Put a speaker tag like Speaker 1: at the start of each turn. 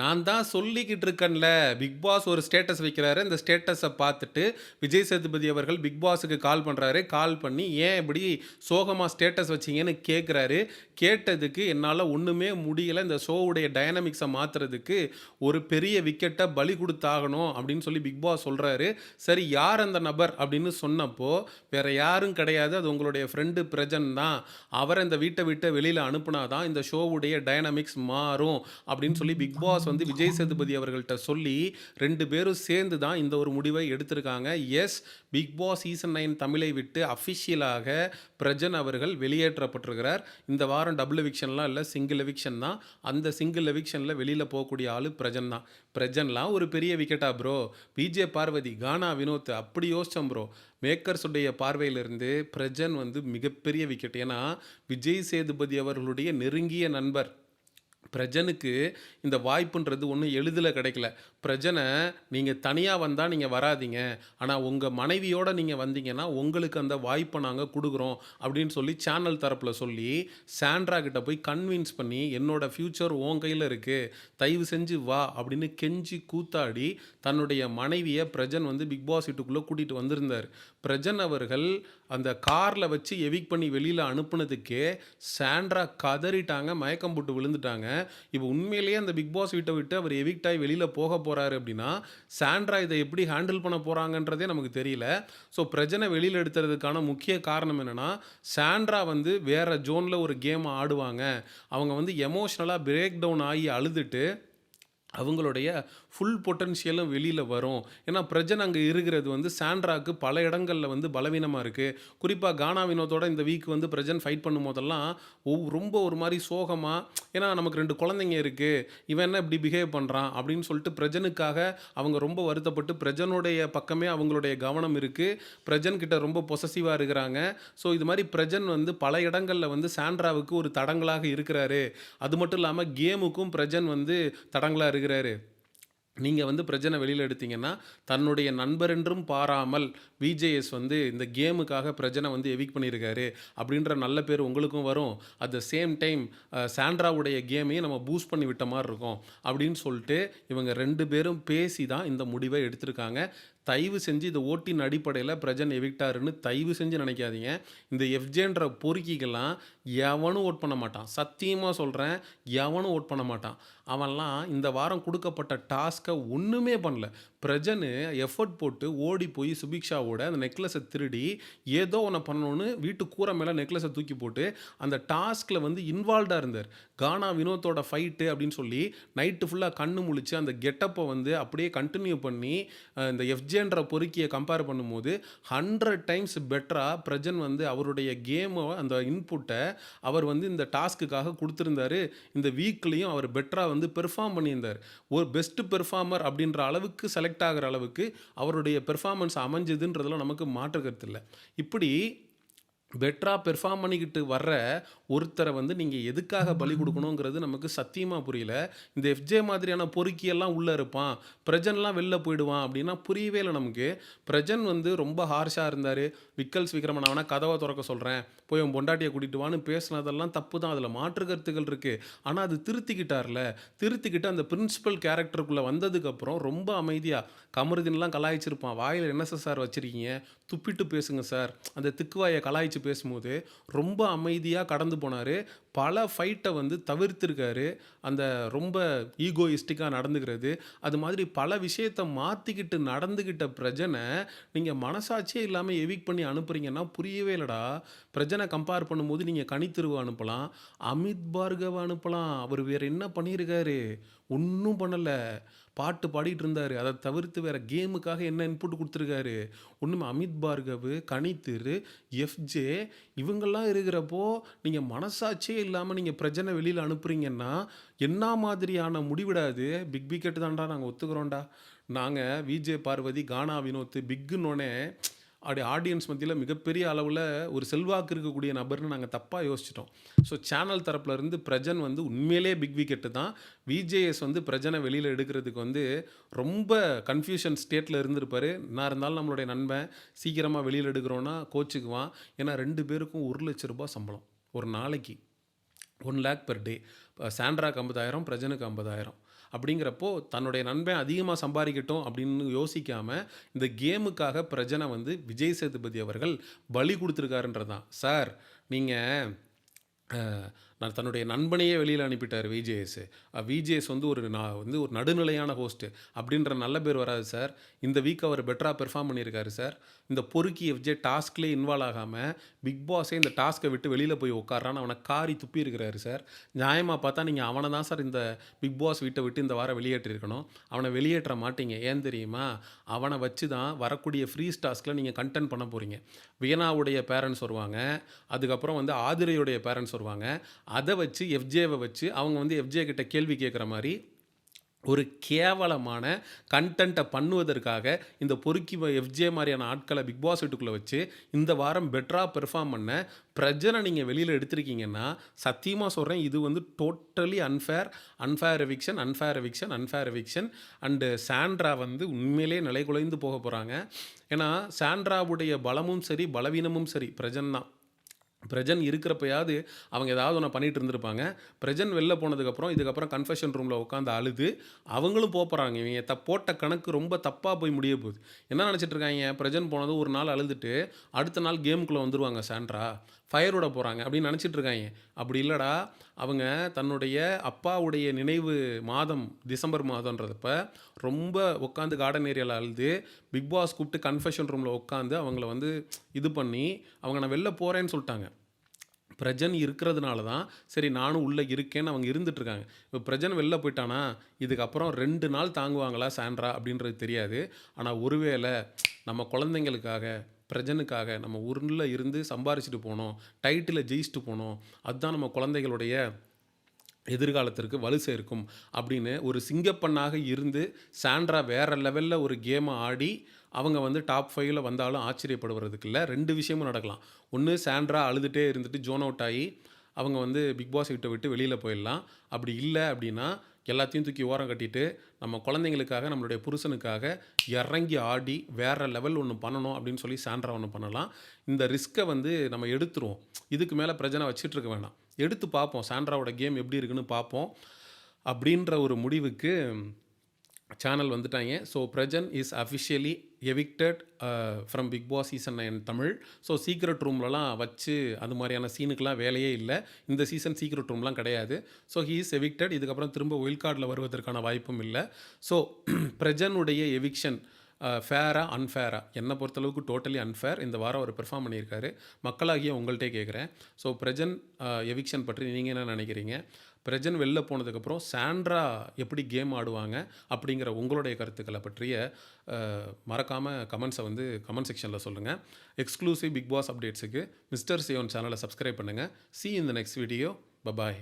Speaker 1: நான் தான் சொல்லிக்கிட்டு இருக்கேன்ல, பிக் பாஸ் ஒரு ஸ்டேட்டஸ் வைக்கிறாரு. அந்த ஸ்டேட்டஸ பார்த்துட்டு, விஜய் சேதுபதி அவர்கள் பிக் பாஸுக்கு கால் பண்றாரு. கால் பண்ணி, "ஏன் இப்படி சோகமா ஸ்டேட்டஸ் வச்சீங்கன்னு?" கேட்குறாரு. கேட்டதுக்கு, "என்னால ஒண்ணுமே முடியல. இந்த ஷோவுடைய டைனமிக்ஸ மாத்துறதுக்கு ஒரு பெரிய விக்கெட்ட பலி குடுத்தாகணும்." அப்படின்னு சொல்லி பிக் பாஸ் சொல்றாரு. சரி, யார் அந்த நபர் அப்படின்னு சொன்னப்போ, வேற யாரும் கிடையாது. அது உங்களுடைய ஃப்ரெண்டு பிரஜன் தான். அவர இந்த வீட்ட விட்டு வெளியில அனுப்புனா தான் இந்த ஷோவுடைய டைனமிக்ஸ் மாறும். அப்படின்னு சொல்லி பிக் பாஸ் வந்து விஜய் சேதுபதி அவர்கள்ட்ட சொல்லி 2 பேரும் சேர்ந்து தான் இந்த ஒரு முடிவை எடுத்திருக்காங்க. எஸ், பிக் பாஸ் சீசன் 9 தமிழை விட்டு அஃபிஷியலாக பிரஜன் அவர்கள் வெளியேற்றப்பட்டிருக்கிறார். இந்த வாரம் டபுள் எவிக்ஷன்லாம் இல்ல, சிங்கிள் எவிக்ஷன் தான். அந்த சிங்கிள் எவிக்ஷன்ல வெளியில போகக்கூடிய ஆளு பிரஜன் தான். பிரஜன்லாம் ஒரு பெரிய விக்கெட்டா ப்ரோ? பிஜே பார்வதி, கானா வினோத் அப்படி யோசிச்சோம் ப்ரோ. மேக்கர்ஸ் உடைய பார்வையிலிருந்து பிரஜன் வந்து மிகப்பெரிய விக்கெட். ஏன்னா, விஜய் சேதுபதி அவர்களுடைய நெருங்கிய நண்பர். பிரஜனுக்கு இந்த வாய்ப்புன்றது ஒண்ணும் எளிதில கிடைக்கல. பிரஜன நீங்க தனியா வந்தா நீங்க வராதீங்க. ஆனா உங்க மனைவியோட நீங்க வந்தீங்கன்னா, உங்களுக்கு அந்த வாய்ப்ப நாங்க குடுக்குறோம் அப்படின்னு சொல்லி சேனல் தரப்புல சொல்லி, சாண்ட்ரா கிட்ட போய் கன்வின்ஸ் பண்ணி, என்னோட ஃபியூச்சர் உன் கையில இருக்கு. தயவு செஞ்சு வா அப்படின்னு கெஞ்சி கூத்தாடி, தன்னுடைய மனைவிய பிரஜன் வந்து பிக் பாஸ் வீட்டுக்குள்ள கூட்டிட்டு வந்திருந்தாரு. பிரஜன் அவர்கள் அந்த கார்ல வச்சு எவிக்ட் பண்ணி வெளியில அனுப்புனதுக்கே, சாண்ட்ரா கதறிட்டாங்க, மயக்கம் போட்டு விழுந்துட்டாங்க. இப்போ உண்மையிலேயே அந்த பிக் பாஸ் வீட்ட விட்டு அவர் எவிக்ட் ஆயி வெளியில போக போறாரு அப்படின்னா, சாண்ட்ரா இத எப்படி ஹேண்டில் பண்ண போறாங்கன்றதே நமக்கு தெரியல. ஸோ பிரஜன வெளியில எடுத்ததுக்கான முக்கிய காரணம் என்னன்னா, சாண்ட்ரா வந்து வேற ஜோன்ல ஒரு கேம் ஆடுவாங்க. அவங்க வந்து எமோஷனலா பிரேக் டவுன் ஆகி அழுதுட்டு அவங்களுடைய ஃபுல் பொட்டன்ஷியலும் வெளியில வரும். ஏன்னா, பிரஜன் அங்க இருக்கிறது வந்து சாண்ட்ராக்கு பல இடங்கள்ல வந்து பலவீனமா இருக்கு. குறிப்பா கானா வினோத்தோட இந்த வீக் வந்து பிரஜன் ஃபைட் பண்ணும்போதெல்லாம், ரொம்ப ஒரு மாரி சோகமா, ஏன்னா நமக்கு 2 குழந்தைங்க இருக்கு. இவன் என்ன இப்படி பிஹேவ் பண்றான்? அப்படின்னு சொல்லிட்டு பிரஜனுக்காக அவங்க ரொம்ப வருத்தப்பட்டு, பிரஜனுடைய பக்கமே அவங்களுடைய கவனம் இருக்கு. பிரஜன் கிட்ட ரொம்ப பொசசிவா இருக்கிறாங்க. ஸோ, இது மாரி பிரஜன் வந்து பல இடங்கள்ல வந்து சாண்ட்ராவுக்கு ஒரு தடங்கலாக இருக்கிறாரு. அது மட்டும் இல்லாம கேமுக்கும் பிரஜன் வந்து தடங்கலா இருக்கிறாரு. நீங்க வந்து பிரஜன வெளியில எடுத்தீங்கன்னா, தன்னுடைய நண்பர் என்றும் பாராமல் விஜேஎஸ் வந்து இந்த கேமுக்காக பிரஜன வந்து எவிக்ட் பண்ணியிருக்காரு. அப்படின்ற நல்ல பேர் உங்களுக்கும் வரும். அட் த சேம் டைம் சாண்ட்ராவுடைய கேமையும் நம்ம பூஸ்ட் பண்ணி விட்ட மாரி இருக்கும். அப்படின்னு சொல்ட்டு இவங்க 2 பேரும் பேசி தான் இந்த முடிவ எடுத்திருக்காங்க. தயவு செஞ்சு இந்த ஓட்டின் அடிப்படையில பிரஜன் எவிக்டாருன்னு தயவு செஞ்சு நினைக்காதீங்க. இந்த எஃப்ஜேன்ற பொறுக்கிக்கெல்லாம் எவனும் ஓட் பண்ண மாட்டான். சத்தியமா சொல்றேன். எவனும் ஓட் பண்ண மாட்டான். அவன்லாம் இந்த வாரம் குடுக்கப்பட்ட டாஸ்க்க ஒண்ணுமே பண்ணல. பிரஜனு எஃபோர்ட் போட்டு ஓடி போய் சுபிக்ஷாவோட அந்த நெக்லஸ திருடி, ஏதோ ஒண்ண பண்ணணும்னு வீட்டு கூரை மேல நெக்லஸ தூக்கி போட்டு, அந்த டாஸ்க்ல வந்து இன்வால்வ்டா இருந்தாரு. கானா வினோத்தோட ஃபைட்டு அப்படின்னு சொல்லி, நைட்டு ஃபுல்லா கண்ணு முழிச்சு அந்த கெட்டப்ப வந்து அப்படியே கன்டின்யூ பண்ணி, இந்த எஃப்ஜேன்ற பொறுக்கிய கம்பேர் பண்ணும்போது 100 டைம்ஸ் பெட்டரா பிரஜன் வந்து அவருடைய கேம அந்த இன்புட்ட அவர் வந்து இந்த டாஸ்க்குக்காக குடுத்திருந்தாரு. இந்த வீக்லயும் அவர் பெட்டரா வந்து பெர்ஃபார்ம் பண்ணியிருந்தாரு. ஒரு பெஸ்ட் பெர்ஃபார்மர் அப்படின்ற அளவுக்கு செலக்ட் ஆகுற அளவுக்கு அவருடைய பெர்ஃபார்மன்ஸ் அமைஞ்சதுன்றதுல நமக்கு மாற்று கருத்து இல்ல. இப்படி பெட்டரா பெர்ஃபார்ம் பண்ணிக்கிட்டு வர்ற ஒருத்தர வந்து நீங்க எதுக்காக பலி குடுக்கணுங்கிறது நமக்கு சத்தியமா புரியல. இந்த எஃப்ஜே மாதிரியான பொறுக்கியெல்லாம் உள்ள இருப்பான். பிரஜன்லாம் வெளில போயிடுவான் அப்படின்னா புரியவே இல்ல நமக்கு. பிரஜன் வந்து ரொம்ப ஹார்ஷா இருந்தாரு. விக்கல்ஸ் விக்ரமன் அவன கதவ தொறக்க சொல்றேன். போய் உன் பொண்டாட்டிய கூட்டிட்டு வான்னு பேசினதெல்லாம் தப்பு தான். அதுல மாற்று கருத்துக்கள் இருக்கு. ஆனா அது திருத்திக்கிட்டார்ல. திருத்திக்கிட்டு அந்த பிரின்சிபல் கேரக்டருக்குள்ள வந்ததுக்கப்புறம் ரொம்ப அமைதியா கமருதீன்லாம் கலாய்ச்சிருப்பான். வாயில என்ன சார் வச்சிருக்கீங்க? துப்பிட்டு பேசுங்க சார். அந்த திக்குவாய கலாய்ச்சு பேசும்போது ரொம்ப அமைதியா கடந்து போனாரு. பல ஃபைட்ட வந்து தவிர்த்திருக்காரு. அந்த ரொம்ப ஈகோயிஸ்டிக்கா நடந்துக்கிறது. அது மாதிரி பல விஷயத்த மாத்திக்கிட்டு நடந்துகிட்ட பிரஜன, நீங்க மனசாட்சியே இல்லாம எவிக்ட் பண்ணி அனுப்புறீங்கன்னா புரியவே இல்லடா. பிரஜன கம்பேர் பண்ணும்போது நீங்க கனித்திருவ அனுப்பலாம். அமித் பார்கவ அனுப்பலாம். அவரு வேற என்ன பண்ணியிருக்காரு? ஒண்ணும் பண்ணல. பாட்டு பாடிட்டு இருந்தாரு. அத தவிர்த்து வேற கேமுக்காக என்ன இன்புட் குடுத்துருக்காரு? ஒண்ணுமே அமித் பார்கவு, கனித்திரு, எஃப்ஜே இவங்கலாம் இருக்கிறப்போ, நீங்க மனசாட்சியே இல்லாம நீங்க பிரஜன வெளியில அனுப்புறீங்கன்னா, என்னா மாதிரியான முடிவுடா இது? பிக் விக்கெட் தான்டா நாங்க ஒத்துக்கிறோம்டா. நாங்க விஜே பார்வதி, கானா வினோத் பிக்குன்னோனே அப்படி ஆடியன்ஸ் மத்தியில மிகப்பெரிய அளவுல ஒரு செல்வாக்கு இருக்கக்கூடிய நபர்ன்னு நாங்க தப்பா யோசிச்சுட்டோம். ஸோ சேனல் தரப்புல இருந்து பிரஜன் வந்து உண்மையிலேயே பிக் விக்கெட் தான். விஜேஎஸ் வந்து பிரஜன வெளியில எடுக்கிறதுக்கு வந்து ரொம்ப கன்ஃப்யூஷன் ஸ்டேட்ல இருந்திருப்பாரு. என்ன இருந்தாலும் நம்மளுடைய நண்பன் சீக்கிரமா வெளியில எடுக்கிறோம்னா கோச்சுக்குவான். ஏன்னா 2 பேருக்கும் ரூ. 1,00,000 சம்பளம். ஒரு நாளைக்கு. 1,00,000 பெர் டே. சாண்ட்ராக்கு 50,000, பிரஜனுக்கு 50,000. அப்படிங்கிறப்போ தன்னுடைய நண்பன் அதிகமாக சம்பாதிக்கட்டும் அப்படின்னு யோசிக்காமல் இந்த கேமுக்காக பிரஜனை வந்து விஜய் சேதுபதி அவர்கள் பலி கொடுத்துருக்காருன்றது தான். சார் நீங்கள் நான் தன்னுடைய நண்பனையே வெளியில் அனுப்பிட்டார் விஜேஎஸ். விஜேஎஸ் வந்து ஒரு நடுநிலையான ஹோஸ்ட்டு அப்படின்ற நல்ல பேர் வராது சார். இந்த வீக் அவர் பெட்டராக பெர்ஃபார்ம் பண்ணியிருக்காரு சார். இந்த பொறுக்கி எஃப்ஜே டாஸ்க்லேயே இன்வால்வ் ஆகாமல் பிக் பாஸே இந்த டாஸ்க்கை விட்டு வெளியில் போய் உட்காரான்னு அவனை காரி துப்பி இருக்கிறாரு சார். நியாயமாக பார்த்தா நீங்கள் அவனை தான் சார் இந்த பிக் பாஸ் வீட்டை விட்டு இந்த வாரம் வெளியேற்றிருக்கணும். அவனை வெளியேற்ற மாட்டீங்க. ஏன் தெரியுமா? அவனை வச்சு தான் வரக்கூடிய ஃப்ரீஸ் டாஸ்கில் நீங்கள் கண்டென்ட் பண்ண போகிறீங்க. வியனாவுடைய பேரண்ட்ஸ் வருவாங்க, அதுக்கப்புறம் வந்து ஆதிரையுடைய பேரண்ட்ஸ் வருவாங்க. அதை வச்சு எஃப்ஜேவை வச்சு அவங்க வந்து எஃப்ஜே கிட்ட கேள்வி கேட்குற மாதிரி ஒரு கேவலமான கண்டென்ட்டை பண்ணுவதற்காக இந்த பொறுக்கி எஃப்ஜே மாதிரியான ஆட்களை பிக் பாஸ் வீட்டுக்குள்ளே வச்சு இந்த வாரம் பெட்டராக பெர்ஃபார்ம் பண்ண பிரஜனை நீங்கள் வெளியில் எடுத்திருக்கீங்கன்னா சத்தியமாக சொல்கிறேன், இது வந்து totally unfair eviction and Sandra வந்து உண்மையிலே நிலை குலைந்து போக போகிறாங்க. ஏன்னா சாண்ட்ராவுடைய பலமும் சரி பலவீனமும் சரி பிரஜன் தான். பிரஜன் இருக்கிறப்பயாவது அவங்க ஏதாவது ஒன்று பண்ணிகிட்டு இருந்திருப்பாங்க. பிரஜன் வெளில போனதுக்கப்புறம் இதுக்கப்புறம் கன்ஃபெஷன் ரூமில் உட்காந்து அழுது அவங்களும் போகிறாங்க. இவங்க போட்ட கணக்கு ரொம்ப தப்பாக போய் முடிய போகுது. என்ன நினச்சிட்டு இருக்காங்க? பிரஜன் போனது ஒரு நாள் அழுதுட்டு அடுத்த நாள் கேமுக்குள்ளே வந்துடுவாங்க சாண்ட்ரா, ஃபயர் விட போகிறாங்க அப்படின்னு நினச்சிட்டு இருக்காங்க. அப்படி இல்லைடா, அவங்க தன்னுடைய அப்பாவுடைய நினைவு மாதம் டிசம்பர் மாதன்றதப்ப ரொம்ப உட்காந்து கார்டன் ஏரியாவில் அழுது பிக் பாஸ் கூப்பிட்டு கன்ஃபெஷன் ரூமில் உட்காந்து அவங்கள வந்து இது பண்ணி அவங்க நான் வெளில போகிறேன்னு சொல்லிட்டாங்க. பிரஜன் இருக்கிறதுனால தான் சரி நானும் உள்ளே இருக்கேன்னு அவங்க இருந்துகிட்ருக்காங்க. இப்போ பிரஜன் வெளில போயிட்டானா இதுக்கப்புறம் 2 நாள் தாங்குவாங்களா சாண்ட்ரா அப்படின்றது தெரியாது. ஆனால் ஒருவேளை நம்ம குழந்தைங்களுக்காக பிரஜனுக்காக நம்ம ஊரில் இருந்து சம்பாரிச்சிட்டு போனோம், டைட்டில் ஜெயிச்சுட்டு போனோம், அதுதான் நம்ம குழந்தைகளுடைய எதிர்காலத்திற்கு வலு சேர்க்கும் அப்படின்னு ஒரு சிங்கப்பெண்ணாக இருந்து சாண்ட்ரா வேறு லெவலில் ஒரு கேமை ஆடி அவங்க வந்து டாப் 5ல் வந்தாலும் ஆச்சரியப்படுவதுக்கு இல்லை. 2 விஷயமும் நடக்கலாம். ஒன்று சாண்ட்ரா அழுதுகிட்டே இருந்துட்டு ஜோன் அவுட் ஆகி அவங்க வந்து பிக் பாஸ் வீட்டை விட்டு வெளியில் போயிடலாம். அப்படி இல்லை அப்படின்னா எல்லாத்தையும் தூக்கி ஓரம் கட்டிட்டு நம்ம குழந்தைங்களுக்காக நம்மளுடைய புருஷனுக்காக இறங்கி ஆடி வேறு லெவல் ஒன்று பண்ணணும் அப்படின்னு சொல்லி சாண்ட்ரா ஒன்று பண்ணலாம். இந்த ரிஸ்க்கை வந்து நம்ம எடுத்துருவோம். இதுக்கு மேலே பிரச்சனை வச்சுட்டு இருக்க வேணாம், எடுத்து பார்ப்போம் சாண்ட்ராவோட கேம் எப்படி இருக்குன்னு பார்ப்போம் அப்படின்ற ஒரு முடிவுக்கு சேனல் வந்துட்டாங்க. So Prajin is officially evicted from Bigg Boss season 9 Tamil. So secret ரூம்லலாம் வச்சு அது மாதிரியான சீனுக்கெலாம் வேலையே இல்லை. இந்த சீசன் சீக்ரெட் ரூம்லாம் கிடையாது. So he is evicted. இதுக்கப்புறம் திரும்ப ஒயில் கார்டில் வருவதற்கான வாய்ப்பும் இல்லை. ஸோ பிரஜனுடைய எவிக்ஷன் ஃபேரா அன்ஃபேரா? என்னை பொறுத்தளவுக்கு டோட்டலி அன்ஃபேர். இந்த வாரம் அவர் பெர்ஃபார்ம் பண்ணியிருக்காரு. மக்களாகிய உங்கள்கிட்டே கேட்குறேன், ஸோ பிரஜன் எவிக்ஷன் பற்றி நீங்கள் என்ன நினைக்கிறீங்க? பிரஜன் வெளில போனதுக்கப்புறம் சாண்ட்ரா எப்படி கேம் ஆடுவாங்க அப்படிங்கிற உங்களுடைய கருத்துக்களை பற்றிய மறக்காமல் கமெண்ட்ஸை வந்து கமெண்ட் செக்ஷனில் சொல்லுங்கள். எக்ஸ்க்ளூசிவ் பிக் பாஸ் அப்டேட்ஸுக்கு மிஸ்டர் சியோன் சேனலை சப்ஸ்கிரைப் பண்ணுங்கள். See you in the next video. Bye bye.